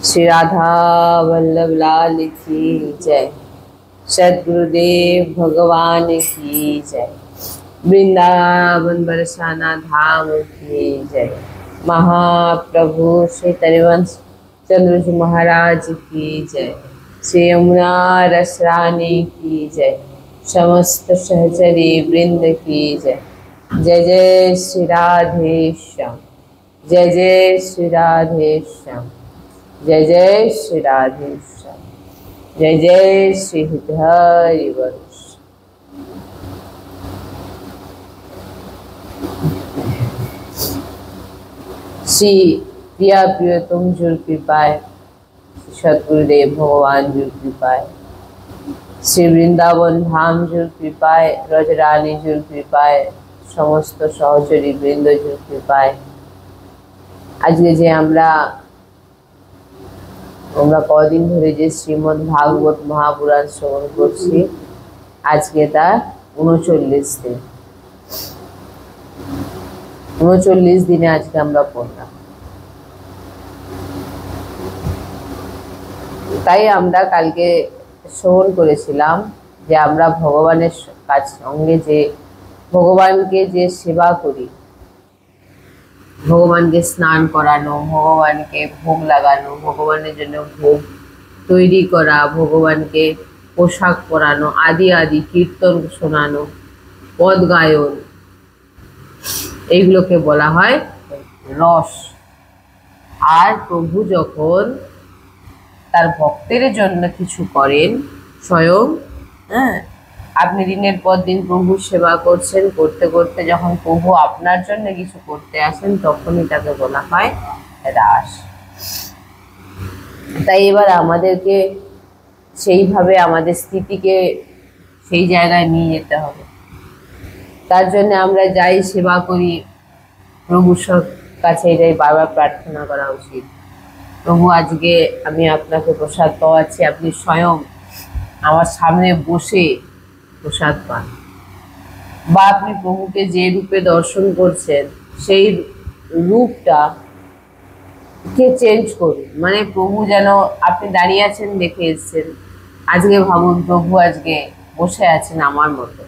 श्री राधा वल्लभ लाल की जय। सद्गुरुदेव भगवान की जय। वृंदावन बरसाना धाम की जय। महाप्रभु श्री तरिवंश चंद्र जी महाराज की जय। श्री यमुना रसरानी की जय। समस्त सहचरी वृंद की जय। जय जय श्री राधे श्याम। जय जय श्री राधे श्याम। जय जय श्री राधे श्याम। जय जय श्री हरि वंश। श्री प्रिया प्रियतम जुल कृपाय सतगुरुदेव भगवान जुल कृपाय श्री वृंदावन धाम जुल कृपाय रजरानी जुल कृपाय समस्त सहचरी বৃন্দ जुल कृपाय আজকে যে আমরা কদিন ধরে যে শ্রীমদ্ ভাগবত মহাপুরাণ শ্রবণ করছি, আজকে তার 39 দিন। 39 দিনে আজকে আমরা পড়লাম। তাই আমরা কালকে শ্রবণ করেছিলাম যে আমরা ভগবানের সঙ্গে যে ভগবানকে যে সেবা করি, ভগবানকে স্নান করানো, ভগবানকে ভোগ লাগানো, ভগবানের জন্য ভোগ তৈরি করা, ভগবানকে পোশাক পরানো, আদি আদি কীর্তন শোনানো, পদ গায়ন, এইগুলোকে বলা হয় রস। আর প্রভু যখন তার ভক্তের জন্য কিছু করেন স্বয়ং, আপনি দিনের পর দিন প্রভুর সেবা করছেন, করতে করতে যখন প্রভু আপনার জন্য কিছু করতে আসেন, তখনই তাকে বলা হয় রাস। তাই এবার আমাদেরকে সেইভাবে আমাদের স্থিতিকে সেই জায়গায় নিয়ে যেতে হবে। তার জন্য আমরা যাই সেবা করি, প্রভুর কাছে এটাই বারবার প্রার্থনা করা উচিত। প্রভু, আজকে আমি আপনাকে প্রসাদ পাওয়াচ্ছি, আপনি স্বয়ং আমার সামনে বসে প্রসাদ পান। বা আপনি প্রভুকে যে রূপে দর্শন করছেন সেই রূপটা কে চেঞ্জ করুন। মানে প্রভু যেন আপনি দাঁড়িয়ে আছেন দেখে এসছেন, আজকে ভাবুন প্রভু আজকে বসে আছেন আমার মতো।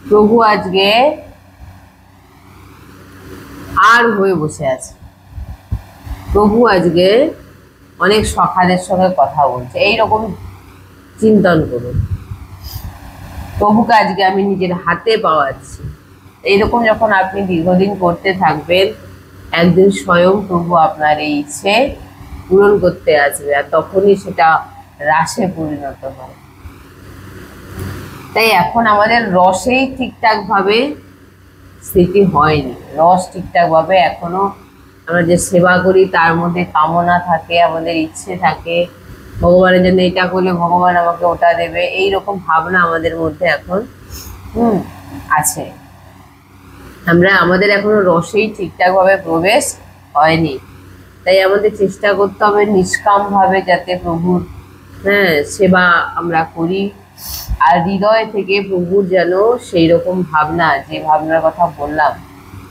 প্রভু আজকে আর হয়ে বসে আছে। প্রভু আজকে অনেক সখাদের সঙ্গে কথা বলছে, এইরকম চিন্তন করুন। প্রভুকে আজকে আমি নিজের হাতে পাওয়াচ্ছি। এইরকম যখন আপনি দীর্ঘদিন করতে থাকবেন, একদিন স্বয়ং প্রভু আপনার এই ইচ্ছে পূরণ করতে আসবে, আর তখনই সেটা রাসে পরিণত হয়। তাই এখন আমাদের রসেই ঠিকঠাক ভাবে স্থিতি হয়নি। রস ঠিকঠাক ভাবে এখনো আমরা যে সেবা করি তার মধ্যে কামনা থাকে, আমাদের ইচ্ছে থাকে, ভগবানের জন্য এটা করলে ভগবান আমাকে ওটা দেবে, এইরকম ভাবনা আমাদের মধ্যে এখন আছে। আমাদের এখনো রসেই ঠিকঠাক ভাবে প্রবেশ হয়নি। তাই আমাদের চেষ্টা করতে হবে নিষ্কাম ভাবে যাতে প্রভুর সেবা আমরা করি, আর হৃদয় থেকে প্রভুর যেন সেই রকম ভাবনা, যে ভাবনার কথা বললাম,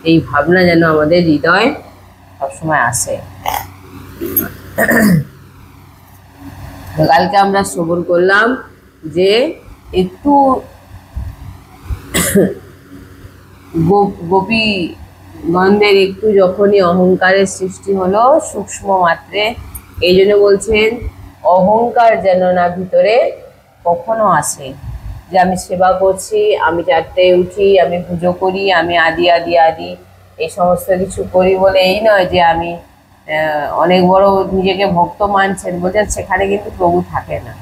এই ভাবনা যেন আমাদের হৃদয় সবসময় আসে। কালকে আমরা শ্রবণ করলাম যে একটু গোপীগণদের একটু যখনই অহংকারের সৃষ্টি হলো সূক্ষ্ম মাত্রে, এই জন্য বলছেন অহংকার যেন না ভিতরে কখনো আসে, যে আমি সেবা করছি, আমি 4টায় উঠি, আমি পুজো করি, আমি আদি আদি আদি এই সমস্ত কিছু করি বলে এই নয় যে আমি অনেক বড় নিজেকে ভক্ত মানছেন বলছেন, সেখানে কিন্তু প্রভু থাকে না।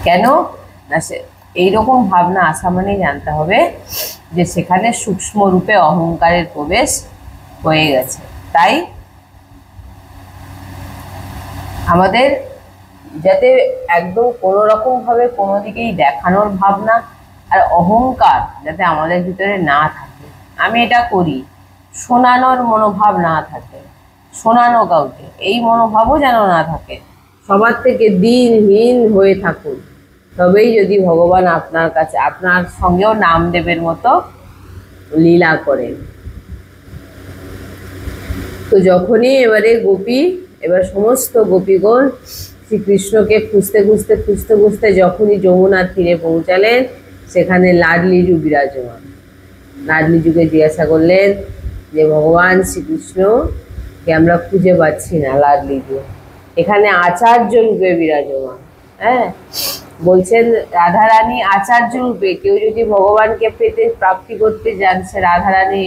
কেন না, এইরকম ভাবনা আসা মানেই জানতে হবে যে সেখানে সূক্ষ্ম রূপে অহংকারের প্রবেশ হয়ে গেছে। তাই আমাদের যাতে একদম কোনো রকম ভাবে কোনো দিকেই দেখানোর ভাবনা আর অহংকার যাতে আমাদের ভিতরে না থাকে, আমি এটা করি, শোনানোর মনোভাব না থাকে, শোনানো কাউকে এই মনোভাবও যেন না থাকে, সবার থেকে দিনহীন হয়ে থাকুন, তবেই যদি ভগবান আপনার কাছে আপনার সঙ্গেও নামদেবের মতো লীলা করেন। তো যখনই এবারে গোপী এবার সমস্ত গোপীগণ শ্রীকৃষ্ণকে খুঁজতে খুঁজতে খুঁজতে খুঁজতে যখনই যমুনার তীরে পৌঁছালেন, সেখানে লাডলিজু বিরাজমান। লাডলিজুকে জিজ্ঞাসা করলেন যে ভগবান শ্রীকৃষ্ণকে আমরা খুঁজে পাচ্ছি না, লাডলিজু এখানে আচার্য রূপে বিরাজমান। হ্যাঁ, বলছেন রাধারানী আচার্য রূপে, কেউ যদি ভগবানকে পেতে প্রাপ্তি করতে যান, সে রাধারানী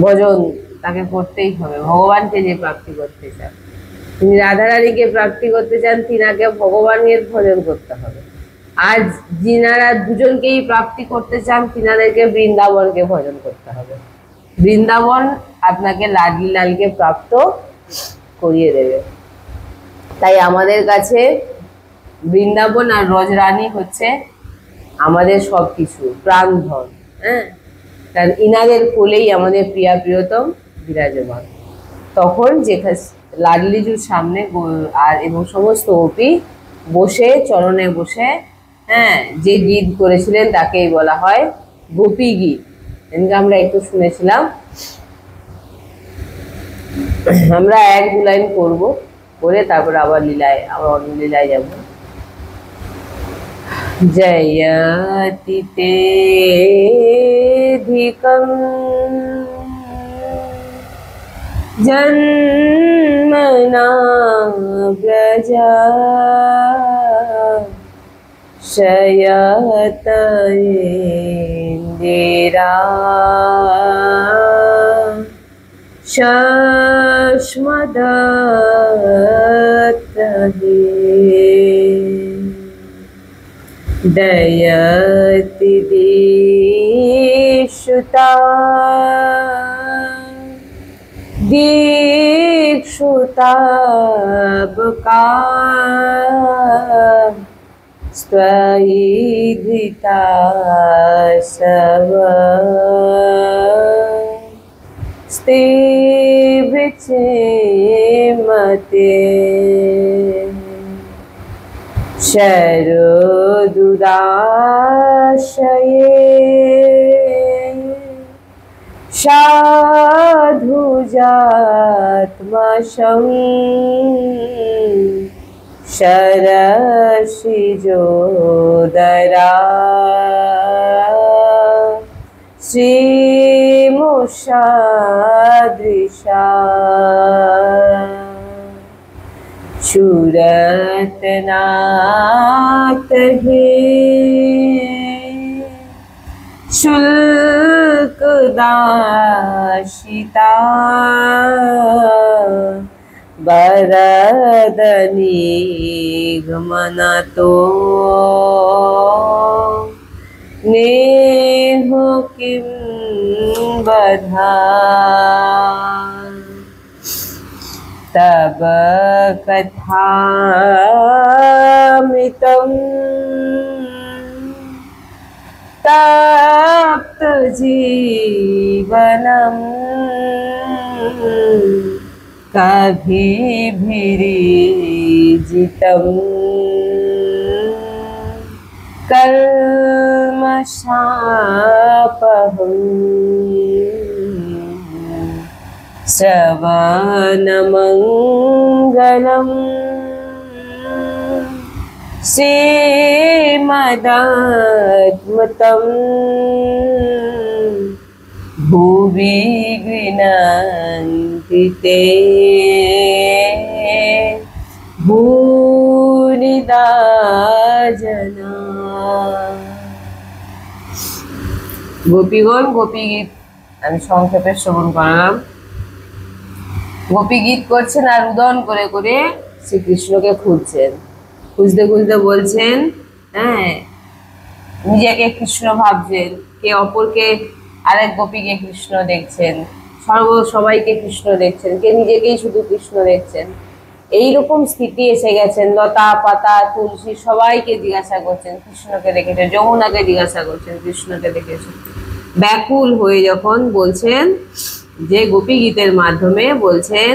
ভজন তাকে করতেই হবে। ভগবানকে যে প্রাপ্তি করতে চান, তিনি রাধারানীকে প্রাপ্তি করতে চান, তিনাকে ভগবানের ভজন করতে হবে। আর যিনারা দুজনকেই প্রাপ্তি করতে চান, তিনাদেরকে বৃন্দাবনকে ভজন করতে হবে। বৃন্দাবন আপনাকে লাডলি লালকে প্রাপ্ত করিয়ে দেবে। তাই আমাদের কাছে বৃন্দাবন আর ব্রজরানী হচ্ছে আমাদের সব কিছু, প্রাণধন। হ্যাঁ, কারণ ইনাদের কোলেই আমাদের প্রিয়া প্রিয়তম বিরাজমান। তখন যেখানে লাডলিজুর সামনে আর এবং সমস্ত গোপী বসে চরণে বসে, হ্যাঁ, যে গীত করেছিলেন তাকেই বলা হয় গোপী গীত। এদিকে আমরা একটু শুনেছিলাম, আমরা এক দু লাইন করবো, করে তারপর আবার লীলায়, আবার অন্য লীলায় যাব। জয়তি তেধিকং জন্মনা ব্রজা শয়ত ইন্দিরা শস্মদত্তহে दयति दीक्षुता दीक्षुताबका स्वयि धृता सव स्ते विचेमते शरदुदाशये साधुजात्मशं शरसिजोदरा श्रीमुषादृशा शूरतनाथ हे शुल्कदाशिता वरदनिगमनतो नेहो किं बधा तब कथामृतं तप्त जीवनं कभिभिरीजितं कल्मषापहम् श्रवणमङ्गलं श्रीमदात्मतं भुवि गृह्णन्ति ते भूरिदा जना। গোপীগণ গোপী গীত আমি সংক্ষেপে শ্রবণ করালাম। গোপী গীত করছেন আর উদন করে করে শ্রীকৃষ্ণকে খুঁজছেন। খুঁজতে খুঁজতে বলছেন, হ্যাঁ, নিজেকে কৃষ্ণ ভাবছেন, কে অপরকে আরেক গোপীকে কৃষ্ণ দেখছেন, সবাইকে কৃষ্ণ দেখছেন, কে নিজেকেই শুধু কৃষ্ণ দেখছেন। এইরকম স্থিতি এসে গেছেন। লতা পাতা তুলসী সবাইকে জিজ্ঞাসা করছেন কৃষ্ণকে দেখেছে, যমুনাকে জিজ্ঞাসা করছেন কৃষ্ণকে দেখেছে। ব্যাকুল হয়ে যখন বলছেন যে গোপী গীতের মাধ্যমে বলছেন,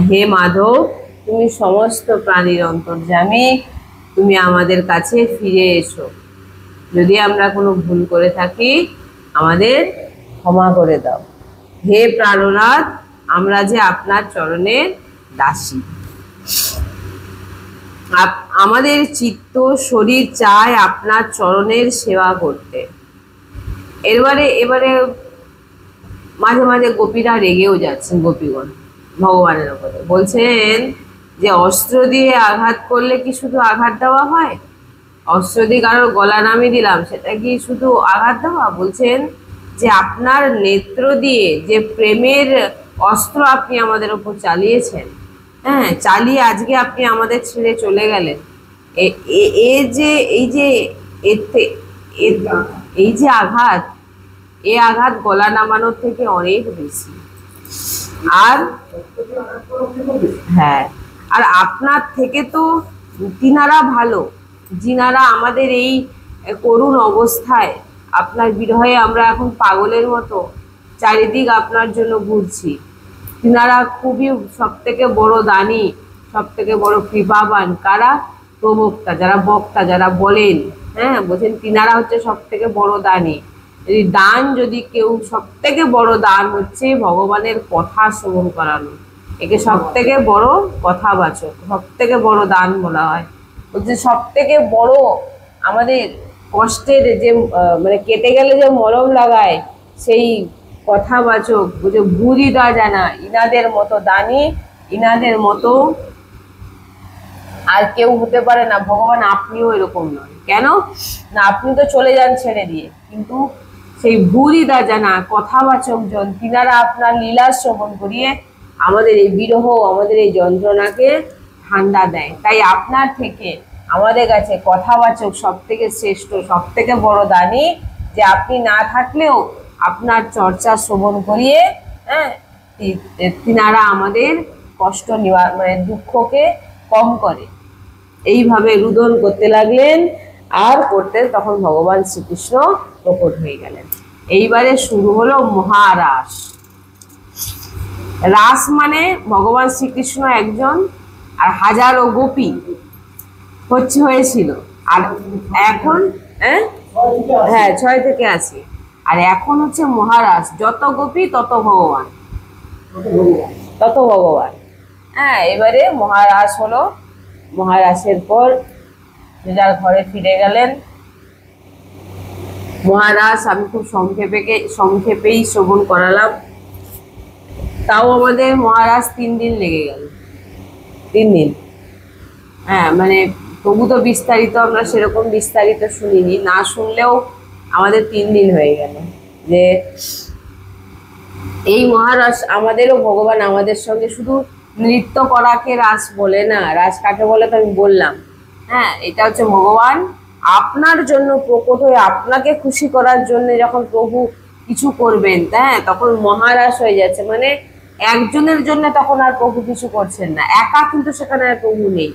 হে মাধব, তুমি সমস্ত প্রাণীর অন্তর্যামী, তুমি আমাদের কাছে ফিরে এসো। যদি আমরা কোনো ভুল করে থাকি আমাদের ক্ষমা করে দাও। হে প্রাণনাথ, আমরা যে আপনার চরণের দাসী। আমাদের চিত্ত শরীর চায় আপনার চরণের সেবা করতে। এবারে মাঝে মাঝে গোপীরা রেগেও যাচ্ছেন, গোপীগণ ভগবানের উপরে, বলছেন যে অস্ত্র দিয়ে আঘাত করলে কি শুধু আঘাত দেওয়া হয়? অস্ত্র দিয়ে কারোর গলা নামিয়ে দিলাম, সেটা কি শুধু আঘাত দেওয়া? বলছেন যে আপনার নেত্র দিয়ে যে প্রেমের অস্ত্র আপনি আমাদের উপর চালিয়েছেন, হ্যাঁ, চালিয়ে আজকে আপনি আমাদের ছেড়ে চলে গেলেন, এই যে আঘাত, এই আঘাত গলা নামানোর থেকে অনেক বেশি। আর হ্যাঁ, আর আপনার থেকে তো তিনারা ভালো, যিনারা আমাদের এই করুণ অবস্থায়, আপনার বিরহে আমরা এখন পাগলের মতো চারিদিক আপনার জন্য ঘুরছি, তিনারা খুবই সব থেকে বড় দানী, সব থেকে বড় কৃপাবান। কারা? প্রবক্তা, যারা বক্তা, যারা বলেন, হ্যাঁ, বলছেন তিনারা হচ্ছে সব থেকে বড় দানী। যদি দান, যদি কেউ সব থেকে বড় দান হচ্ছে ভগবানের কথা শ্রবণ করানো, একে সব থেকে বড় কথাবাচক, সব থেকে বড় দান বলা হয়। বলছে সব থেকে বড় আমাদের কষ্টের যে মানে কেটে গেলে যে মলম লাগায়, সেই কথাবাচক, বুঝে ভুরিদা জানা, ইনাদের মতো দানি, ইনাদের মতো আর কেউ হতে পারে না। ভগবান আপনিও এরকম নয়। কেন না? আপনি তো চলে যান ছেড়ে দিয়ে, কিন্তু সেই ভুরিদা জানা কথাবাচক জন, তিনারা আপনার লীলা শ্রবণ করিয়ে আমাদের এই বিরহ, আমাদের এই যন্ত্রণাকে ঠান্ডা দেয়। তাই আপনার থেকে আমাদের কাছে কথাবাচক সব থেকে শ্রেষ্ঠ, সব থেকে বড় দানি, যে আপনি না থাকলেও আপনার চর্চা শ্রবণ করিয়ে, হ্যাঁ, তিনারা আমাদের কষ্ট মানে দুঃখকে কম করে। এইভাবে রুদন করতে লাগলেন, আর করতে তখন ভগবান শ্রীকৃষ্ণ প্রকট হয়ে গেলেন। এইবারে শুরু হলো মহারাস। রাস মানে ভগবান শ্রীকৃষ্ণ একজন আর হাজারো গোপী হয়েছিল। আর এখন হ্যাঁ 6 থেকে 80, আর এখন হচ্ছে মহারাস, যত গোপী তত ভগবান, তত ভগবান। হ্যাঁ, এবারে মহারাস হলো। মহারাসের পর যার ঘরে ফিরে গেলেন। মহারাস আমি খুব সংক্ষেপেই শ্রবণ করালাম, তাও আমাদের মহারাজ 3 দিন লেগে গেল। 3 দিন, হ্যাঁ, মানে তবু তো বিস্তারিত আমরা সেরকম বিস্তারিত শুনিনি, না শুনলেও আমাদের 3 দিন হয়ে গেল। যে এই মহারাস আমাদেরও ভগবান আমাদের সঙ্গে শুধু নৃত্য করাকে রাস বলে না। রাস কাকে বলে তো আমি বললাম, হ্যাঁ, এটা হচ্ছে ভগবান আপনার জন্য প্রকট হয়ে আপনাকে খুশি করার জন্য যখন প্রভু কিছু করবেন, হ্যাঁ, তখন মহারাস হয়ে যাচ্ছে। মানে একজনের জন্য তখন আর প্রভু কিছু করছেন না, একা কিন্তু সেখানে আর প্রভু নেই,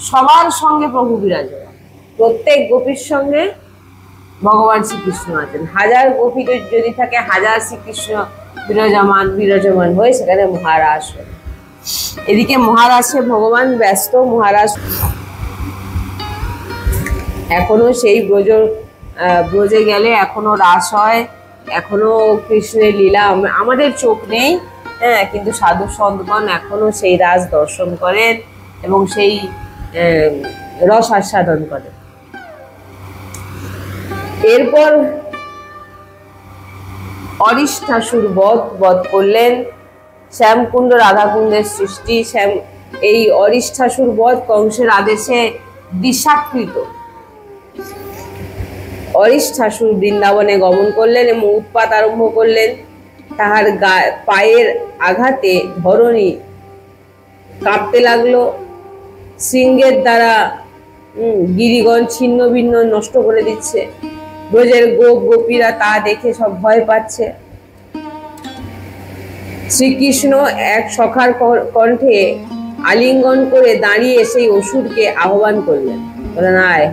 সবার সঙ্গে প্রভু বিরাজমান। প্রত্যেক গোপীর সঙ্গে ভগবান শ্রীকৃষ্ণ আছেন। 1000 গোপী যদি থাকে, 1000 শ্রীকৃষ্ণ বিরাজমান হয়ে সেখানে মহারাস হয়। এদিকে মহারাসে ভগবান ব্যস্ত। মহারাস এখনো সেই ব্রজে গেলে এখনো রাস হয়, এখনো কৃষ্ণের লীলা আমাদের চোখ নেই, হ্যাঁ, কিন্তু সাধু সন্তগণ এখনো সেই রাস দর্শন করেন এবং সেই রস আস্বাদন করেন। এরপর অরিষ্ঠাসুর বধ করলেন। শ্যামকুণ্ড রাধাকুণ্ডের সৃষ্টি। এই অরিষ্ঠাসুর বধ কংসের আদেশে দিশাকৃত। অরিষ্ঠাসুর বৃন্দাবনে গমন করলেন এবং উৎপাত আরম্ভ করলেন। তাহার পায়ের আঘাতে ধরণী কাঁপতে লাগলো। সিংহের দ্বারা গিরিগণ ছিন্ন ভিন্ন নষ্ট করে দিচ্ছে। ব্রজের গোপীরা তা দেখে সব ভয় পাচ্ছে। শ্রীকৃষ্ণ এক সখার কণ্ঠে আলিঙ্গন করে দাঁড়িয়ে সেই অসুরকে আহ্বান করলেন, বলেন আয়।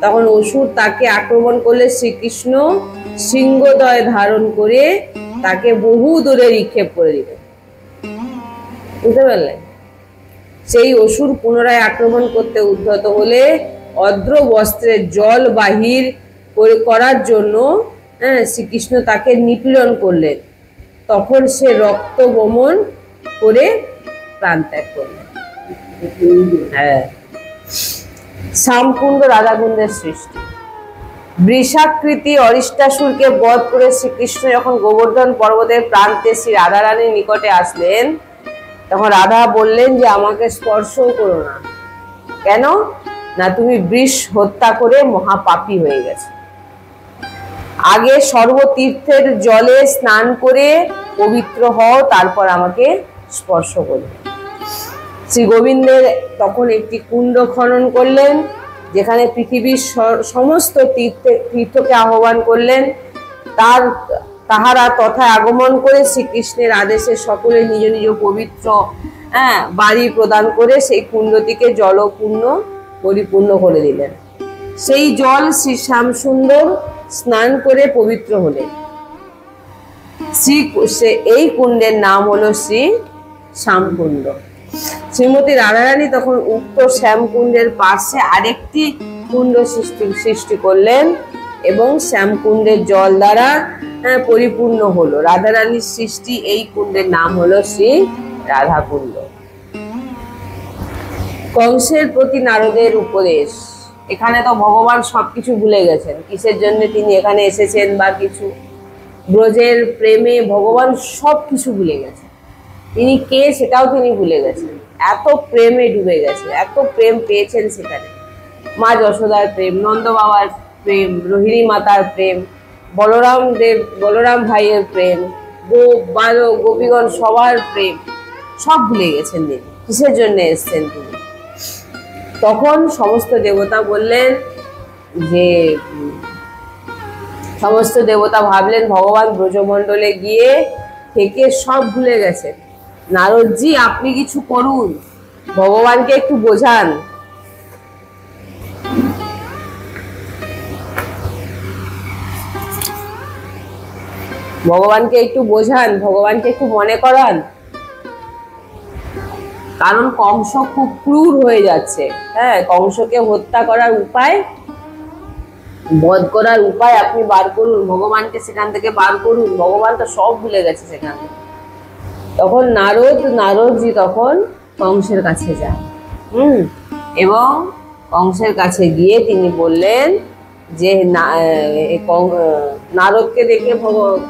তখন অসুর তাকে আক্রমণ করলে শ্রীকৃষ্ণ সিংহদয় ধারণ করে তাকে বহু দূরে নিক্ষেপ করে দিলেন। বুঝতে পারলেন? সেই অসুর পুনরায় আক্রমণ করতে উদ্যত হলে অদ্র বস্ত্রের জল বাহির করার জন্য শ্রীকৃষ্ণ তাকে নিপীড়ন করলেন। তখন সে রক্ত বমন করে প্রাণ ত্যাগ করলেন। হ্যাঁ, শ্যামকুণ্ড রাধাকুণ্ডের সৃষ্টি। বৃষাকৃতি অরিষ্টাসুরকে বধ করে শ্রীকৃষ্ণ যখন গোবর্ধন পর্বতের প্রান্তে শ্রী রাধারানীর নিকটে আসলেন, তখন রাধা বললেন যে আমাকে স্পর্শও করো না। কেন না, তুমি বৃষ হত্যা করে মহাপাপী হয়ে গেছে। আগে সর্বতীর্থের জলে স্নান করে পবিত্র হও, তারপর আমাকে স্পর্শ করবে। শ্রী গোবিন্দের তখন একটি কুণ্ড খনন করলেন, যেখানে পৃথিবীর সমস্ত তীর্থকে আহ্বান করলেন। তাহারা তথা আগমন করে শ্রীকৃষ্ণের আদেশে সকলে নিজ নিজ পবিত্র বাড়ি প্রদান করে সেই কুণ্ডটিকে জলপূর্ণ পরিপূর্ণ করে দিলেন। সেই জল শ্রী শ্যামসুন্দর স্নান করে পবিত্র হলেন। এই কুণ্ডের নাম হলো শ্রী শ্যামকুণ্ড। শ্রীমতী রাধারানী তখন উক্ত শ্যামকুণ্ডের পাশে আরেকটি কুণ্ড সৃষ্টি করলেন এবং শ্যামকুণ্ডের জল দ্বারা পরিপূর্ণ হলো। রাধারানীর সৃষ্টি এই কুণ্ডের নাম হলো শ্রী রাধাকুণ্ড। কংসের প্রতি নারদের উপদেশ। এখানে তো ভগবান সবকিছু ভুলে গেছেন, কিসের জন্য তিনি এখানে এসেছেন বা কিছু। ব্রজের প্রেমে ভগবান সবকিছু ভুলে গেছেন, তিনি কে সেটাও তিনি ভুলে গেছেন। এত প্রেমে ডুবে গেছে, এত প্রেম পেয়েছেন সেখানে। মা যশোদার প্রেম, নন্দ বাবার প্রেম, রোহিণী মাতার প্রেম, বলরাম ভাইয়ের প্রেম, বালক গোপীগণ সবার প্রেম সব ভুলে গেছেন তিনি। কিসের জন্য এসছেন তিনি? তখন সমস্ত দেবতা বললেন যে, সমস্ত দেবতা ভাবলেন ভগবান ব্রজমণ্ডলে গিয়ে থেকে সব ভুলে গেছেন। নারদজি আপনি কিছু করুন, ভগবানকে একটু বোঝান। ভগবানকে একটু বোঝান, ভগবানকে একটু মনে করান। কারণ কংস খুব ক্রূর হয়ে যাচ্ছে। হ্যাঁ, কংসকে হত্যা করার উপায়, বধ করার উপায় আপনি বার করুন, ভগবানকে সেখান থেকে বার করুন। ভগবান তো সব ভুলে গেছে সেখান থেকে। তখন নারদজি তখন কংসের কাছে যান। এবং কংসের কাছে গিয়ে তিনি বললেন যে, নারদকে দেখে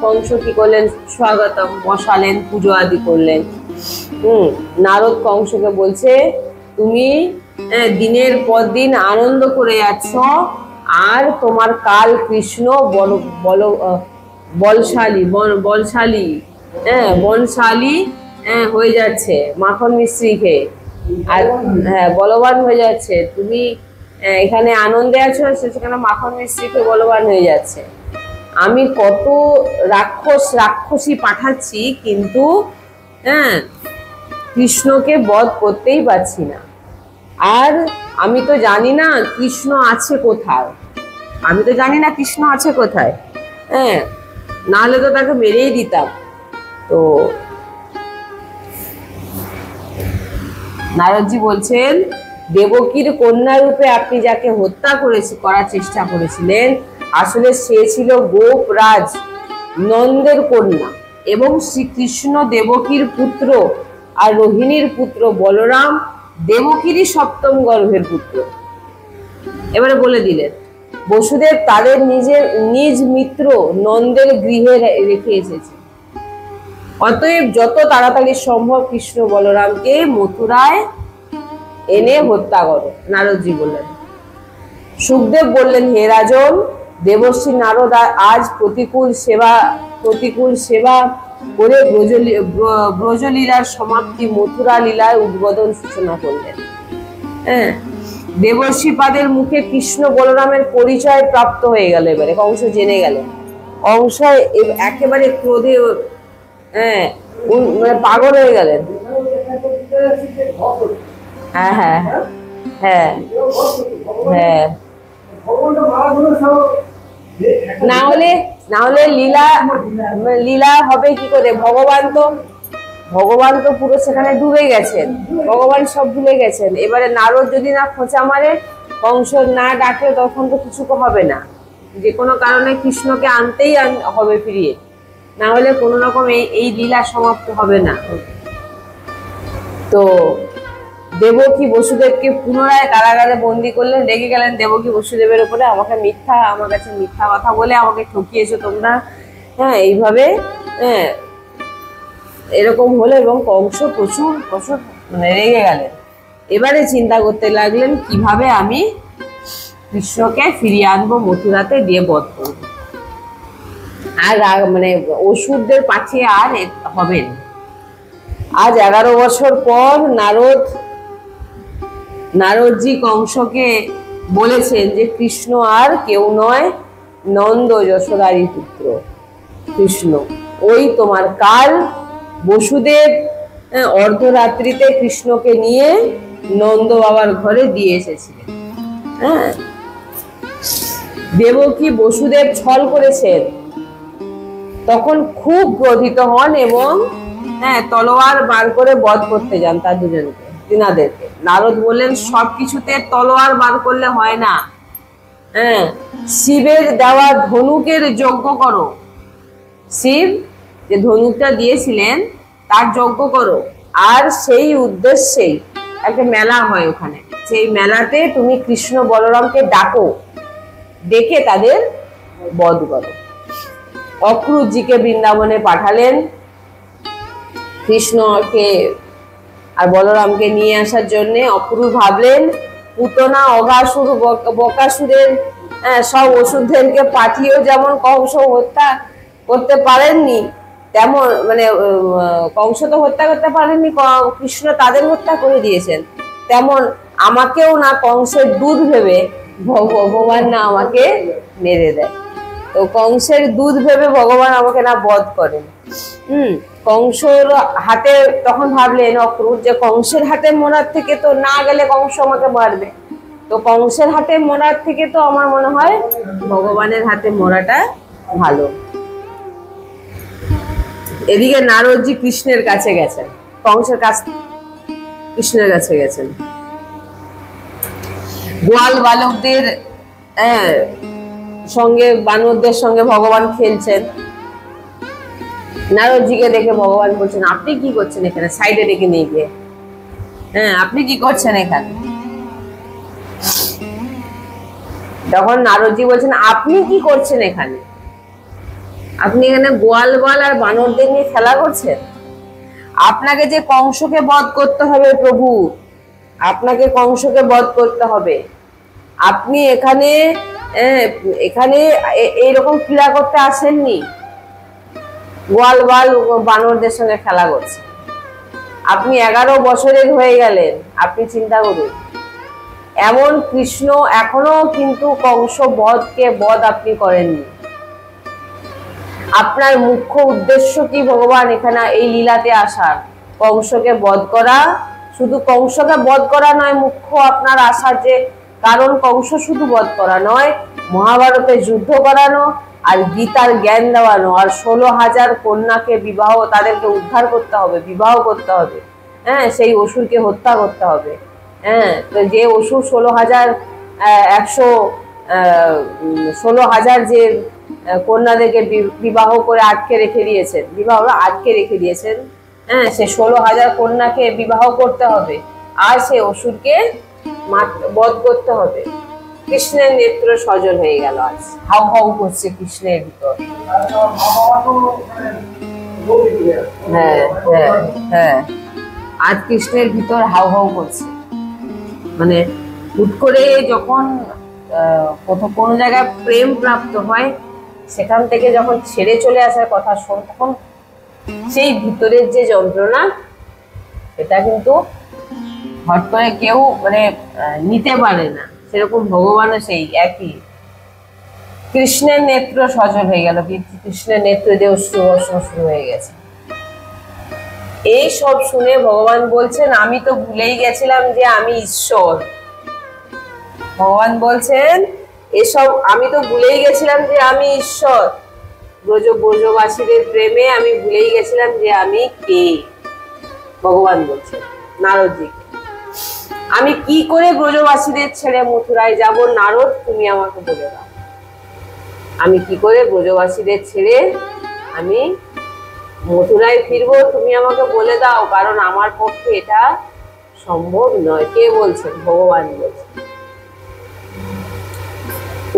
কংস কি করলেন, স্বাগতম বসালেন, পুজো আদি করলেন। নারদ কংসকে বলছে, তুমি দিনের পর দিন আনন্দ করে যাচ্ছ, আর তোমার কাল কৃষ্ণ বলশালী হয়ে যাচ্ছে, মাখন মিশ্রি খেয়ে, আর বলবান হয়ে যাচ্ছে। তুমি এখানে আনন্দে আছো, সেখানে মাখন মিশ্রি খেয়ে বলবান হয়ে যাচ্ছে। আমি কত রাক্ষসী পাঠাচ্ছি, কিন্তু কৃষ্ণকে বধ করতেই পারছি না। আর আমি তো জানি না কৃষ্ণ আছে কোথায়, না হলে তো তাকে মেরেই দিতাম। তো নারদজি বলছেন, দেবকীর কন্যা রূপে আপনি যাকে হত্যা করার চেষ্টা করেছিলেন, আসলে সে ছিল গোপরাজ নন্দের কন্যা এবং শ্রীকৃষ্ণ দেবকীর পুত্র, আর রোহিণীর পুত্র বলরাম দেবকীরই সপ্তম গর্ভের পুত্র। এবারে বলে দিলেন, বসুদেব তাদের নিজ মিত্র নন্দের গৃহে রেখে এসেছে। অতএব যত তাড়াতাড়ি সম্ভব কৃষ্ণ বলরামকে মথুরায় এনে হত্যা করো। নারদজি বললেন। সুখদেব বললেন, হে রাজন, দেবশ্রী নারদ আজ প্রতিকূল সেবা করে ব্রজলীলার সমাপ্তি, মথুরা লীলার উদ্বোধন সূচনা করলেন। দেবর্ষিপাদের মুখে কৃষ্ণ বলরামের পরিচয় প্রাপ্ত হয়ে গেল। এবারে কংস জেনে গেলেন। কংস একেবারে ক্রোধে মানে পাগল হয়ে গেলেন। হ্যাঁ হ্যাঁ হ্যাঁ হ্যাঁ, না হলে লীলা হবে কি করে? ভগবান তো পুরো সেখানে ডুবে গেছেন, ভগবান সব ভুলে গেছেন। এবারে নারদ যদি না খোঁচা মারে, কংস না ডাকে, তখন তো কিছু হবে না। যে কোনো কারণে কৃষ্ণকে আনতেই হবে ফিরিয়ে। না হলে কোনো রকম এই লীলা সমাপ্ত হবে না। তো দেবকী বসুদেবকে পুনরায় কারাগারে বন্দি করলেন, রেগে গেলেন দেবকী বসুদেবের উপরে, আমার কাছে মিথ্যা কথা বলে আমাকে ঠকিয়েছো তোমরা, হ্যাঁ এইভাবে, হ্যাঁ এরকম হলো। এবং কংস প্রচুর প্রচুর মানে রেগে গেলেন। এবারে চিন্তা করতে লাগলেন কিভাবে আমি কৃষ্ণকে ফিরিয়ে আনবো মথুরাতে, দিয়ে বধ করবো। আর মানে অসুরদের পাঠিয়ে আর হবে না। আজ 11 বছর পর নারদজি কংসকে বলেছেন যে কৃষ্ণ আর কেউ নয়, নন্দ যশোদারই পুত্র কৃষ্ণ। ওই তোমার কাল বসুদেব অর্ধরাত্রিতে কৃষ্ণকে নিয়ে নন্দ বাবার ঘরে দিয়ে এসেছিলেন। হ্যাঁ, দেবকী বসুদেব ছল করেছেন, তখন খুব ক্রোধিত হন এবং তলোয়ার বার করে বধ করতে যান তার দুজনকে, তিনাদেরকে। নারদ বললেন সবকিছুতে তলোয়ার বার করলে হয় না, শিবের দেওয়া ধনুকের যজ্ঞ করো। শিব যে ধনুকটা দিয়েছিলেন তার যজ্ঞ করো। আর সেই উদ্দেশ্যেই একটা মেলা হয় ওখানে, সেই মেলাতে তুমি কৃষ্ণ বলরামকে ডাকো, ডেকে তাদের বধ করো। অক্রুরজিকে বৃন্দাবনে পাঠালেন কৃষ্ণকে আর বলরামকে নিয়ে আসার জন্য। অক্রুর ভাবলেন পুতনা অঘাসুর বকাসুরের সব অসুরদেরকে পাঠিয়েও যেমন কংস হত্যা করতে পারেননি, তেমন মানে কংস তো হত্যা করতে পারেননি, কৃষ্ণ তাদের হত্যা করে দিয়েছেন, তেমন আমাকেও না কংসের দুধ ভেবে ভগবান না আমাকে মেরে দেয়। তো কংসের দুধ ভেবে ভগবান আমাকে না বধ করেন। কংসের হাতে তখন ভাবলেন অক্রুর যে কংসের হাতে মরার থেকে তো না গেলে কংস আমাকে মারবে, তো কংসের হাতে মরার থেকে তো আমার মনে হয় ভগবানের হাতে মরাটা ভালো। এদিকে নারদজি কৃষ্ণের কাছে গেছেন, কংসের কাছ কৃষ্ণের কাছে গেছেন। গোয়াল বালকদের সঙ্গে বানরদের সঙ্গে ভগবান খেলছেন। নারদজিকে দেখে ভগবান বলছেন আপনি কি করছেন এখানে, সাইডে ডেকে নিয়ে গিয়ে, আপনি কি করছেন এখানে? তখন নারদজি বলছেন আপনি কি করছেন এখানে, আপনি এখানে গোয়াল বাল আর বানরদের নিয়ে খেলা করছেন? আপনাকে যে কংসকে বধ করতে হবে প্রভু, আপনাকে কংসকে বধ করতে হবে। আপনি এখানে এইরকম ক্রীড়া করতে আসেননি, গোয়াল বাল বানরদের সঙ্গে খেলা করছে। আপনি 11 বছরের হয়ে গেলেন, আপনি চিন্তা করুন। এমন কৃষ্ণ এখনো কিন্তু কংস বধ আপনি করেননি। আপনার মুখ্য উদ্দেশ্য কি ভগবান এখানে এই লীলাতে আসার? কংসকে বধ করা। শুধু কংসকে বধ করা নয় মুখ্য আপনার আসার যে কারণ, কংস শুধু বধ করা নয়, মহাভারতে যুদ্ধ করানো আর গীতার জ্ঞান দেওয়ানো, আর 16,000 কন্যাকে বিবাহ, তাদেরকে উদ্ধার করতে হবে, বিবাহ করতে হবে, সেই অসুরকে হত্যা করতে হবে। তো যে অসুর 16,000 যে কন্যাদেরকে বিবাহ করে আটকে রেখে দিয়েছেন, সে 16,000 কন্যাকে বিবাহ করতে হবে আর সে অসুরকে বধ করতে হবে। কৃষ্ণের নেত্র সজল হয়ে গেল, আজ হাউ হাউ করছে কৃষ্ণের ভিতর। আজ কৃষ্ণের ভিতর হাউ হাউ করছে। মানে হুট করে যখন কোনো জায়গায় প্রেম প্রাপ্ত হয়, সেখান থেকে যখন ছেড়ে চলে আসার কথা শোন, তখন সেই ভিতরের যে যন্ত্রণা, এটা কিন্তু হট করে কেউ মানে নিতে পারে না। সেরকম ভগবানও সেই একই, কৃষ্ণের নেত্র সজল হয়ে গেল, কৃষ্ণের নেত্র দিয়ে অশ্রু শুরু হয়ে গেছে। এই সব শুনে ভগবান বলছেন আমি তো ভুলেই গেছিলাম যে আমি ঈশ্বর। ভগবান বলছেন এসব আমি তো ভুলেই গেছিলাম যে আমি ঈশ্বর। ব্রজবাসীদের প্রেমে আমি ভুলেই গেছিলাম যে আমি কে। ভগবান বলছেন নারদজিকে, আমি কি করে ব্রজবাসীদের ছেড়ে মথুরায় যাব? নারদ তুমি আমাকে বলে দাও, আমি কি করে ব্রজবাসীদের ছেড়ে আমি মথুরায় ফিরবো, তুমি আমাকে বলে দাও, কারণ আমার পক্ষে এটা সম্ভব নয়। কে বলছেন? ভগবান বলছেন।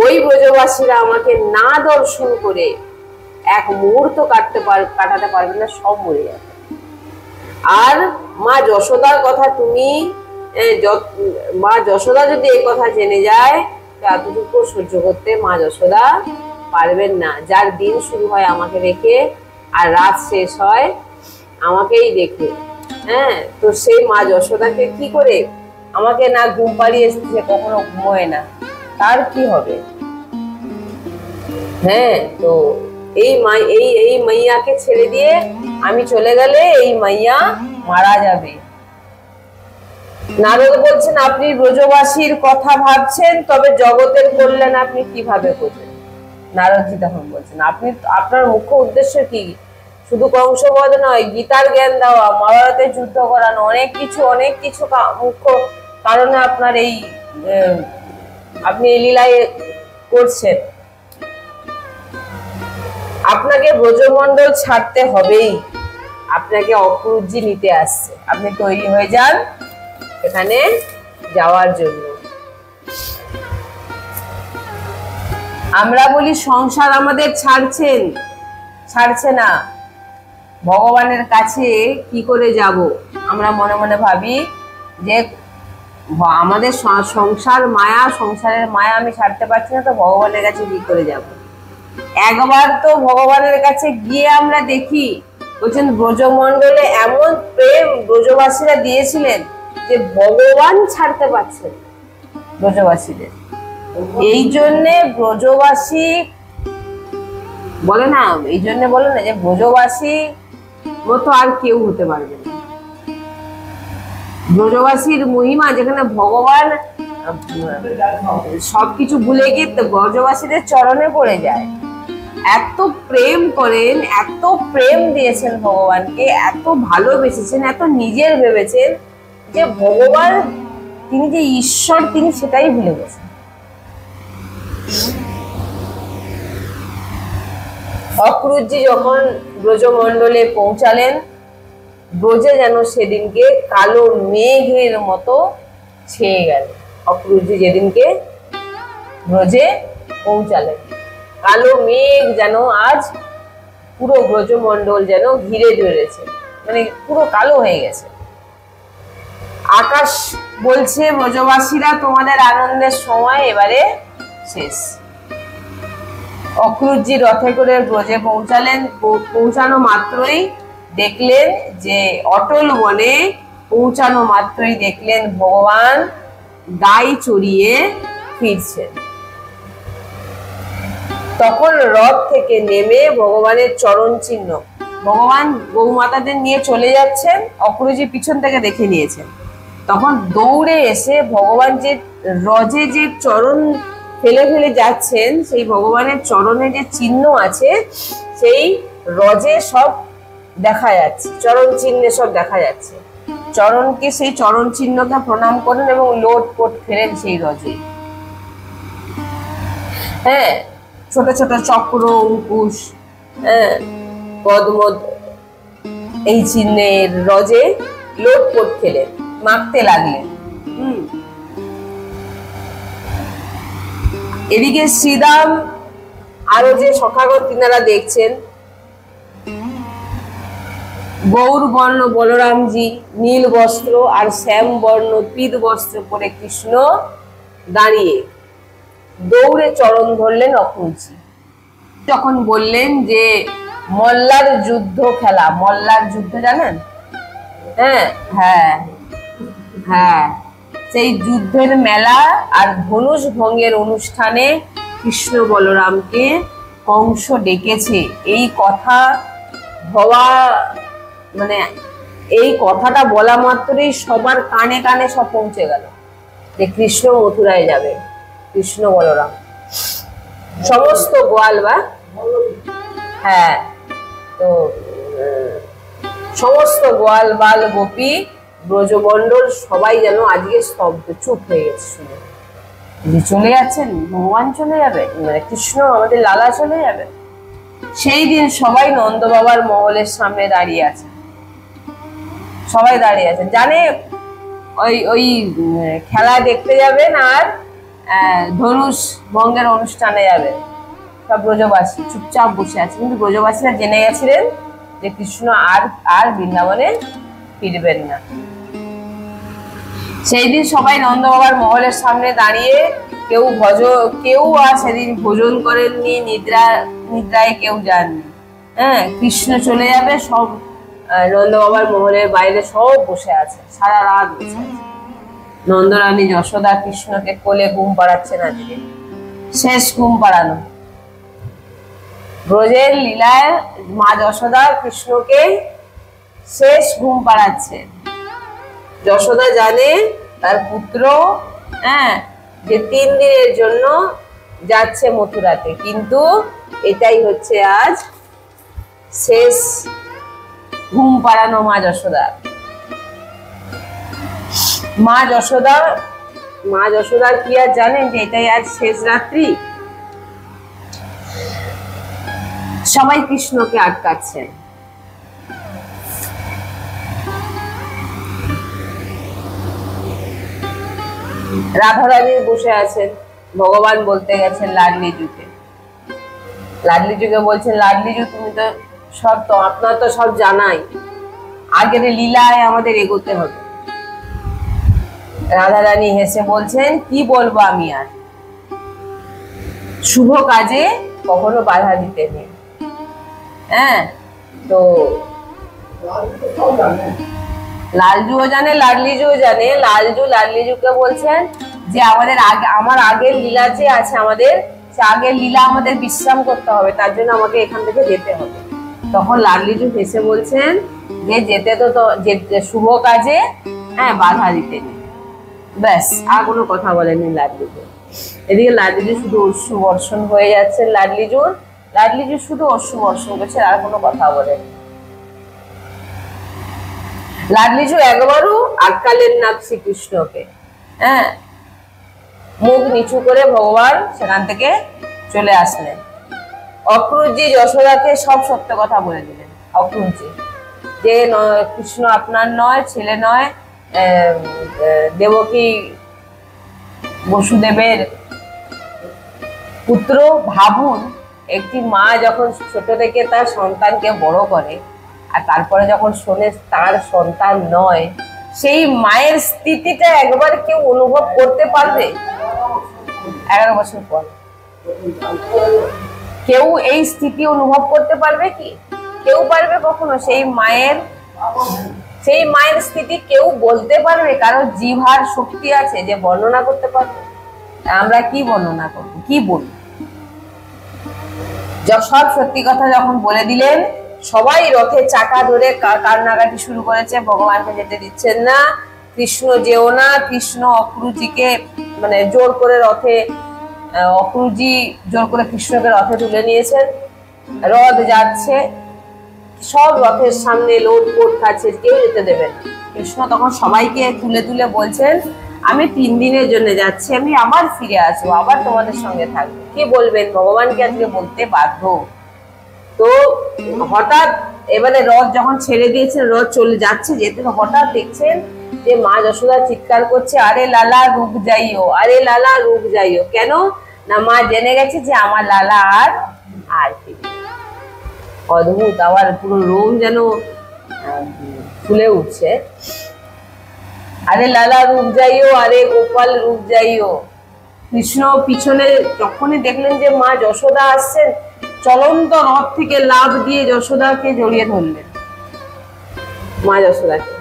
ওই ব্রজবাসীরা আমাকে না দর্শন করে এক মুহূর্ত কাটাতে পারবে না, সব মরে যাবে। আর মা যশোদার কথা তুমি, মা যশোদা যদি এই কথা জেনে যায়, এতটুকু সহ্য করতে মা যশোদা পারবেন না। যার দিন শুরু হয় আমাকে রেখে আর রাত শেষ হয় আমাকেই রেখে, হ্যাঁ, তো সেই মা যশোদাকে কি করে, আমাকে না ঘুম পাড়িয়ে সে কখনো ঘুমোয় না, তার কি হবে? হ্যাঁ, তো এই মাইয়াকে ছেড়ে দিয়ে আমি চলে গেলে এই মাইয়া মারা যাবে। নারদ বলছেন, আপনি ব্রজবাসীর কথা ভাবছেন, তবে জগতের কল্যাণ আপনি কিভাবে করবেন? নারদজি তখন বলছেন, আপনি, আপনার মুখ্য উদ্দেশ্য কি? শুধু কংসবধ নয়, গীতার জ্ঞান দেওয়া, মহাভারতে যুদ্ধ করানো, অনেক কিছু মুখ্য কারণে আপনার এই আপনি এই লীলায় করছেন। আপনাকে ব্রজমণ্ডল ছাড়তে হবেই, আপনাকে অক্রুরজি নিতে আসছে, আপনি তৈরি হয়ে যান এখানে যাওয়ার জন্য। আমরা বলি সংসার আমাদের ছাড়ছে না, ভগবানের কাছে কি করে যাব? আমরা মনে মনে ভাবি যে আমাদের সংসারের মায়া আমি ছাড়তে পারছি না, তো ভগবানের কাছে কি করে যাব? একবার তো ভগবানের কাছে গিয়ে আমরা দেখি, বলছেন ব্রজমণ্ডলে এমন প্রেম ব্রজবাসীরা দিয়েছিলেন যে ভগবান ছাড়তে পারছেন ব্রজবাসীদের। এই জন্যে ব্রজবাসী বলে না, যে ব্রজবাসী মতো আর কেউ হতে পারবে না। ব্রজবাসীর মহিমা, যেখানে ভগবান সবকিছু ভুলে গিয়ে ব্রজবাসীদের চরণে পড়ে যায়। এত প্রেম করেন, এত প্রেম দিয়েছেন ভগবানকে, এত ভালোবেসেছেন, এত নিজের ভেবেছেন যে ভগবান, তিনি যে ঈশ্বর, তিনি সেটাই ভুলে গেছেন। অক্রুরজি যখন ব্রজমণ্ডলে পৌঁছালেন, ব্রজে যেন সেদিনকে কালো মেঘের মতো ছেয়ে গেল। অক্রুরজি যেদিনকে ব্রজে পৌঁছালেন, কালো মেঘ যেন আজ পুরো ব্রজমণ্ডল যেন ঘিরে ধরেছে, মানে পুরো কালো হয়ে গেছে। আকাশ বলছে, ব্রজবাসীরা তোমাদের আনন্দের সময় এবারে শেষ। অক্রুরজি রথে করে ব্রজে পৌঁছালেন। পৌঁছানো মাত্রই দেখলেন যে অটল বনে পৌঁছানো মাত্রই দেখলেন ভগবান গাই চড়িয়ে ফিরছেন। তখন রথ থেকে নেমে ভগবানের চরণ চিহ্ন, ভগবান গৌমাতাদের নিয়ে চলে যাচ্ছেন, অক্রুরজি পিছন থেকে দেখে নিয়েছেন। তখন দৌড়ে এসে ভগবান যে রজে যে চরণ ফেলে ফেলে যাচ্ছেন, সেই ভগবানের চরণে যে চিহ্ন আছে, সেই রজে সব দেখা যাচ্ছে, চরণ চিহ্নে সব দেখা যাচ্ছে। চরণকে, সেই চরণ চিহ্নকে প্রণাম করেন এবং লোটপোট ফেলেন সেই রজে। হ্যাঁ, ছোট ছোট চক্র, অঙ্কুশ, হ্যাঁ, পদ্ম, এই চিহ্নের রজে লোটপোট ফেলেন, মাখতে লাগলেন। এদিকে শ্রীদাম আরো যে সখাগণ তিনারা দেখছেন, গৌর বর্ণ বলরামজি নীল বস্ত্র আর শ্যাম বর্ণ পীত বস্ত্র পরে কৃষ্ণ দাঁড়িয়ে দৌড়ে চরণ ধরলেন অক্রুরজি। তখন বললেন যে মল্লার যুদ্ধ খেলা, মল্লার যুদ্ধ জানেন? হ্যাঁ হ্যাঁ হ্যাঁ, সেই যুদ্ধের মেলা আর ধনুষ ভঙ্গের অনুষ্ঠানে কৃষ্ণ বলরামকে কংস ডেকেছে, এই কথা হওয়া, মানে এই কথাটা বলা মাত্রই সবার কানে কানে সব পৌঁছে গেল যে কৃষ্ণ মথুরায় যাবে, কৃষ্ণ বলরাম। সমস্ত গোয়াল বা, হ্যাঁ, তো সমস্ত গোয়াল বাল গোপী ব্রজমণ্ডল সবাই যেন আজকে স্তব্ধ, চুপ হয়ে গেছে শুনে যে চলে যাচ্ছেন ভগবান, চলে যাবে, মানে কৃষ্ণ আমাদের লালা চলে যাবে। সেই দিন সবাই নন্দ বাবার মহলের সামনে দাঁড়িয়ে আছে, সবাই দাঁড়িয়ে আছে, জানে ওই ওই খেলা দেখতে যাবেন আর ধনুষ ভঙ্গের অনুষ্ঠানে যাবেন। সব ব্রজবাসী চুপচাপ বসে আছে, কিন্তু ব্রজবাসীরা জেনে গেছিলেন যে কৃষ্ণ আর বৃন্দাবনে ফিরবেন না। সেই দিন সবাই নন্দ বাবার মহলের সামনে দাঁড়িয়ে কেউ আর সেদিন ভোজন করেননি, নিদ্রায় কেউ যাননি। হ্যাঁ, কৃষ্ণ চলে যাবে, সব নন্দ বাবার মহলের বাইরে সব বসে আছে, সারা রাত বসে আছে। নন্দরানী যশোদা কৃষ্ণকে কোলে ঘুম পাড়াচ্ছেন, আজকে শেষ ঘুম পাড়ানো। ব্রজের লীলায় মা যশোদা কৃষ্ণকে শেষ ঘুম পাড়াচ্ছে। যশোদা জানে তার পুত্র যে 3 দিনের জন্য যাচ্ছে মথুরাতে, কিন্তু এটাই হচ্ছে আজ শেষ ঘুম পাড়ানো মা যশোদা। মা যশোদার কি আর জানেন যে এটাই আজ শেষ রাত্রি? সবাই কৃষ্ণকে আটকাচ্ছেন। রাধারানী বসে আছেন, ভগবান বলতে গেছেন লাডলিজুকে। লাডলিজুকে বলছেন, লাডলিজু তুমি তো সব, তো আপনার তো সব জানাই, আগের লীলায় আমাদের এগোতে হবে। রাধারানী হেসে বলছেন, কি বলবো আমি আর, শুভ কাজে কখনো বাধা দিতে নেই। হ্যাঁ, তো লালজুও জানে, লাডলিজুও জানে। লাডলিজুকে বলছেন যে আমার আগের লীলা যে আছে, আমাদের সে আগের লীলা আমাদের বিশ্রাম করতে হবে, তার জন্য আমাকে এখান থেকে যেতে হবে। তখন লাডলিজু হেসে বলছেন যে যেতে তো শুভ কাজে বাধা দিতে নেই। ব্যাস, আর কোনো কথা বলেনি লাডলিজু। এদিকে লাডলিজু শুধু অশ্রু বর্ষণ হয়ে যাচ্ছে, লাডলিজু শুধু অশ্রু বর্ষণ করছে, আর কোনো কথা বলেনি। লাডলিজু একবারও আটকালেন না শ্রীকৃষ্ণকে। মুখ নিচু করে ভগবান সেখান থেকে চলে আসলেন। অক্রুরজি যশোদাকে সব সত্য কথা বলে দিলেন। অক্রুরজি যে কৃষ্ণ আপনার নয়, ছেলে নয়, দেবকী বসুদেবের পুত্র। ভাবুন, একটি মা যখন ছোট থেকে তার সন্তানকে বড় করে, আর তারপরে যখন শোনে তার সন্তান নয়, সেই মায়ের স্থিতিটা একবার কেউ অনুভব করতে পারবে? 11 বছর পর কেউ এই স্থিতি অনুভব করতে পারবে কি? কেউ পারবে কখনো? সেই মায়ের স্থিতি কেউ বলতে পারবে? কারণ জিহ্বার শক্তি আছে যে বর্ণনা করতে পারবে? আমরা কি বর্ণনা করব, কি বলবো? সব সত্যি কথা যখন বলে দিলেন, সবাই রথের চাকা ধরে কান্নাকাটি শুরু করেছে, ভগবানকে যেতে দিচ্ছেন না। কৃষ্ণ যেও না। কৃষ্ণ অক্রুরজিকে জোর করে অক্রুরজি জোর করে কৃষ্ণকে রথে তুলে নিয়েছেন। রথ যাচ্ছে, সব রথের সামনে লোটপোট খাচ্ছে, কেউ যেতে দেবে না। কৃষ্ণ তখন সবাইকে তুলে তুলে বলছেন, আমি 3 দিনের জন্য যাচ্ছি, আমি আবার ফিরে আসবো, আবার তোমাদের সঙ্গে থাকবো। কি বলবেন? ভগবানকে আজকে বলতে বাধ্য। তো হঠাৎ এবারে রথ যখন ছেড়ে দিয়েছেন, রথ চলে যাচ্ছে, যেতে হঠাৎ দেখছেন যে মা যশোদা চিৎকার করছে, আরে লালা রুক যাইও, আরে লালা রুক যাইও। কেন না, মা জেনে গেছে যে আমার লালা আর ফিরবে। অদ্ভুত, আবার পুরো রোম যেন ফুলে উঠছে। আরে লালা রুক যাইও, আরে গোপাল রুক যাইও। কৃষ্ণ পিছনে যখনই দেখলেন যে মা যশোদা আসছেন, চলন্ত রথ থেকে লাফ দিয়ে যশোদাকে জড়িয়ে ধরলেন। মা যশোদাকে,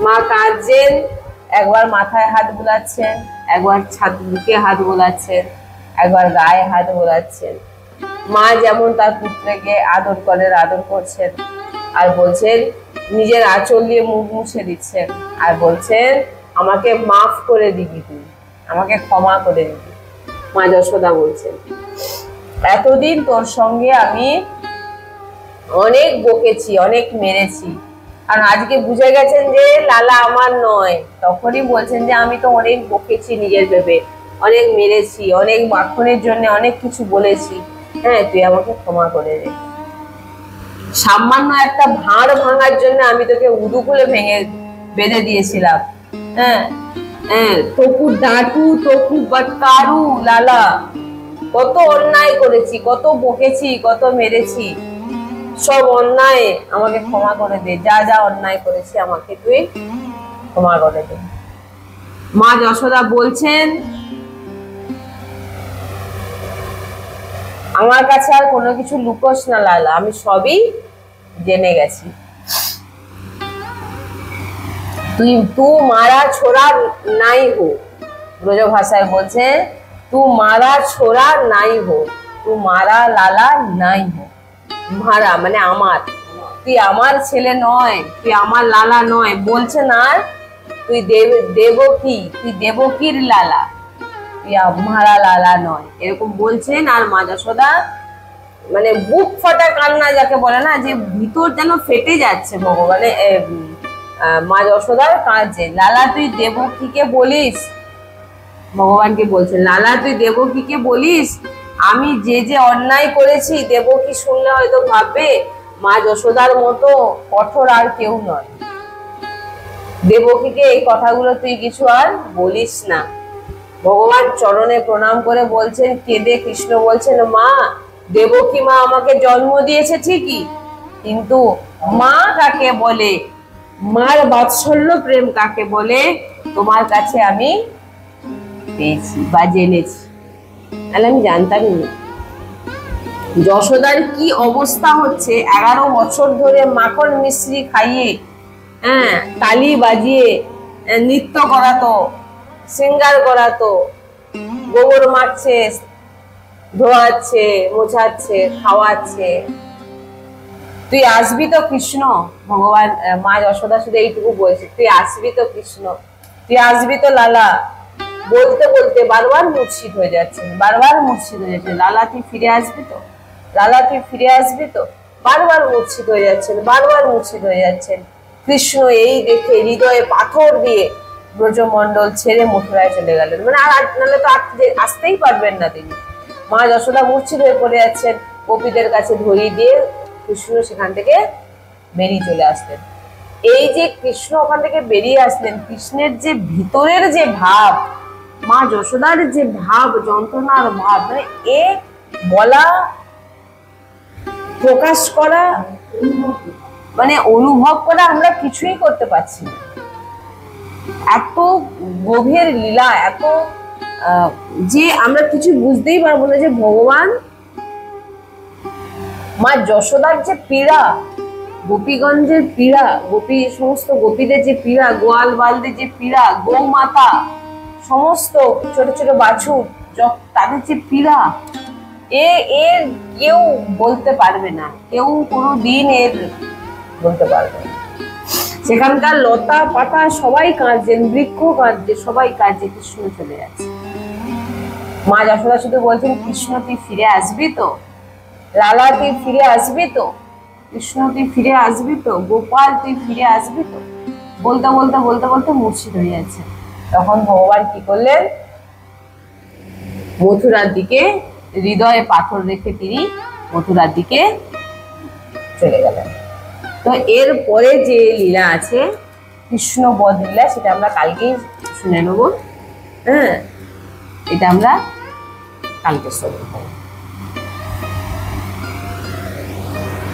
মা কাঁদছেন, একবার মাথায় হাত বোলাচ্ছেন, একবার বুকে হাত বোলাচ্ছেন, একবার গায়ে হাত বোলাচ্ছেন। মা যেমন তার পুত্রকে আদর করেন, আদর করছেন, আর বলছেন, নিজের আঁচল দিয়ে মুখ মুছে দিচ্ছেন, আর বলছেন, আমাকে মাফ করে দিবি তুই, আমাকে ক্ষমা করে দিবি। মা যশোদা বলছেন, এতদিন তোর সঙ্গে আমি অনেক বকেছি, অনেক মেরেছি, কারণ আজকে বুঝে গেছেন যে লালা আমার নয়। তখনই বলছেন যে আমি তো অনেক বকেছি নিজের ভেবে, অনেক মেরেছি, অনেক মাখনের জন্য অনেক কিছু বলেছি, হ্যাঁ তুই আমাকে ক্ষমা করে দে। সামান্য একটা ভাঁড় ভাঙার জন্য আমি তোকে উদুকুলে ভেঙে বেঁধে দিয়েছিলাম। হ্যাঁ হ্যাঁ, তপু ডাঁটু, তপু বাটকারু লালা, কত অন্যায় করেছি, কত বকেছি, কত মেরেছি, সব অন্যায় আমাকে ক্ষমা করে দে। যা যা অন্যায় করেছি আমাকে তুই ক্ষমা করে দে। মা যশোদা বলছেন, আমার কাছে আর কোনো কিছু লুকোস না লালা, আমি সবই জেনে গেছি। তু মারা ছোড়া নাই হো, ব্রজ ভাষায় বলছে তু মারা ছোড়া নাই হো, তু মারা লালা নাই হো। মারা মানে আমার, তুই আমার ছেলে নয়, তুই আমার লালা নয়। বলছে না তুই দেবকী, তুই দেবকীর লালা, তুই আমারা লালা নয়, এরকম বলছেন। আর মা যশোদা মানে বুক ফাটা কান্না যাকে বলে না, যে ভিতর যেন ফেটে যাচ্ছে ভগবানে মা যশোদার কাঁদছে। লালা তুই দেবকীকে বলিস, ভগবানকে বলছেন লালা তুই দেবকীকে বলিস আমি যে যে অন্যায় করেছি। দেবকী শুনলে হয়তো ভাববে মা যশোদার মতো কঠোর আর কেউ নয়। দেবকীকে এই কথাগুলো তুই কিছু আর বলিস না। ভগবান চরণে প্রণাম করে বলছেন, কেঁদে কৃষ্ণ বলছেন, মা দেবকী মা আমাকে জন্ম দিয়েছে ঠিকই, কিন্তু মা কাকে বলে, মার বাৎসল্য প্রেম কাকে বলে তোমার কাছে আমি পেয়েছি বা জেনেছি, তাহলে আমি জানতামই না। যশোদার কি অবস্থা হচ্ছে, 11 বছর ধরে মাখন মিশ্রি খাইয়ে, হ্যাঁ তালি বাজিয়ে নৃত্য করাতো, সিঙ্গার করাতো, গোবর মারছে, ধোয়াচ্ছে, মোছাচ্ছে, খাওয়াচ্ছে। তুই আসবি তো কৃষ্ণ, ভগবান মা যশোদা শুধু এইটুকু বলছে, তুই আসবি তো কৃষ্ণ, তুই আসবি তো লালা। বলতে বলতে বারবার মূর্ছিত হয়ে যাচ্ছেন, বারবার মূর্ছিত হয়ে যাচ্ছেন। লালা তুই ফিরে আসবি তো, লালা তুই ফিরে আসবি তো, বারবার মূর্ছিত হয়ে যাচ্ছেন, বারবার মূর্ছিত হয়ে যাচ্ছেন। কৃষ্ণ এই দেখে হৃদয়ে পাথর দিয়ে ব্রজমণ্ডল ছেড়ে মথুরায় চলে গেলেন। মানে আর নাহলে তো আসতেই পারবেন না তিনি। মা যশোদা মূর্ছিত হয়ে পড়ে যাচ্ছেন, গোপীদের কাছে ধরিয়ে দিয়ে কৃষ্ণ সেখান থেকে বেরিয়ে চলে আসলেন। এই যে কৃষ্ণ ওখান থেকে বেরিয়ে আসলেন, কৃষ্ণের যে ভিতরের যে ভাব, মা যশোদার যে ভাব, যন্ত্রণার ভাব, মানে এ বলা, প্রকাশ করা, মানে অনুভব করা আমরা কিছুই করতে পারছি না। এত গভীর লীলা, এত যে আমরা কিছু বুঝতেই পারবো না যে ভগবান মা যশোদার যে পীড়া, গোপীগঞ্জের পীড়া, গোপী সমস্ত গোপীদের যে পীড়া, গোয়াল বালদের যে পীড়া, গৌমাতা সমস্ত ছোট ছোট বাছুর তাদের যে পীড়া, এর কেউ বলতে পারবে না, কেউ কোনো দিন এর বলতে পারবে না। সেখানকার লতা পাতা সবাই কাঁদছেন, বৃক্ষ কাঁদছে, সবাই কাঁদছে, কৃষ্ণ চলে যাচ্ছে। মা যশোদা শুধু বলছেন, কৃষ্ণ তুই ফিরে আসবি তো, লালা তুই ফিরে আসবি তো, কৃষ্ণ তুই ফিরে আসবি তো, গোপাল তুই ফিরে আসবি তো। বলতে বলতে বলতে বলতে মূর্ছিত হয়ে যাচ্ছে। তখন ভগবান কি করলেন, মথুরার দিকে হৃদয়ে পাথর রেখে তিনি মথুরার দিকে চলে গেলেন। তো এর পরে যে লীলা আছে কৃষ্ণ বধ লীলা, সেটা আমরা কালকেই শুনে নেব। হ্যাঁ, এটা আমরা কালকে শুনব।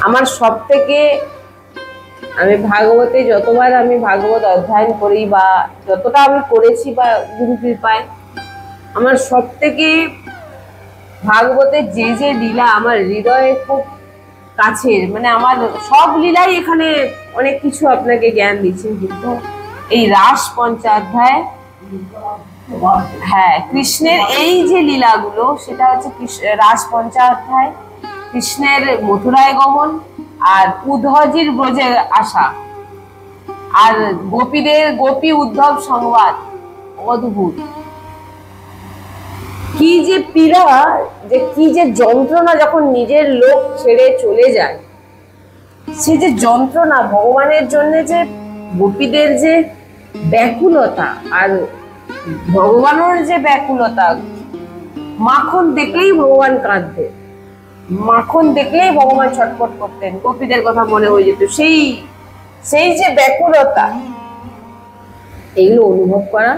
আমার সব থেকে, আমি ভাগবতে যতবার আমি ভাগবত অধ্যয়ন করি বা যতটা আমি করেছি বা গুরু কৃপায়, আমার সব থেকে ভাগবতের যে যে লীলা আমার হৃদয়ে খুব কাছের, মানে আমার সব লীলাই এখানে অনেক কিছু আপনাকে জ্ঞান দিচ্ছেন, কিন্তু এই রাস পঞ্চাধ্যায়, হ্যাঁ কৃষ্ণের এই যে লীলাগুলো, সেটা হচ্ছে রাস পঞ্চাধ্যায়, কৃষ্ণের মথুরায় গমন আর উদ্ধবজির ব্রজে আসা, আর গোপীদের গোপী উদ্ধব সংবাদ, অদ্ভুত। কি যে পীড়া, যে কি যে যন্ত্রণা যখন নিজের লোক ছেড়ে চলে যায়, সে যে যন্ত্রণা, ভগবানের জন্য যে গোপীদের যে ব্যাকুলতা, আর ভগবানের যে ব্যাকুলতা, মাখন দেখলেই ভগবান কাঁদবে। মাখন দেখলেই ভগবান ছটফট করতেন, গোপীদের কথা মনে হয়ে যেত। সেই সেই যে ব্যাকুলতা, এগুলো অনুভব করা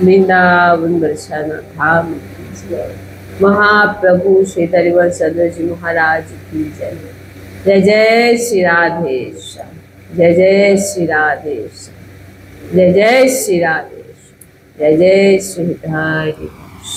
वृंदावन बरसाना धाम महाप्रभु श्री हरिवंश जी महाराज की जय। जय जय श्री राधेश्याम, जय जय श्री राधेश्याम, जय जय श्री राधेश्याम, जय जय श्री हरिवंश।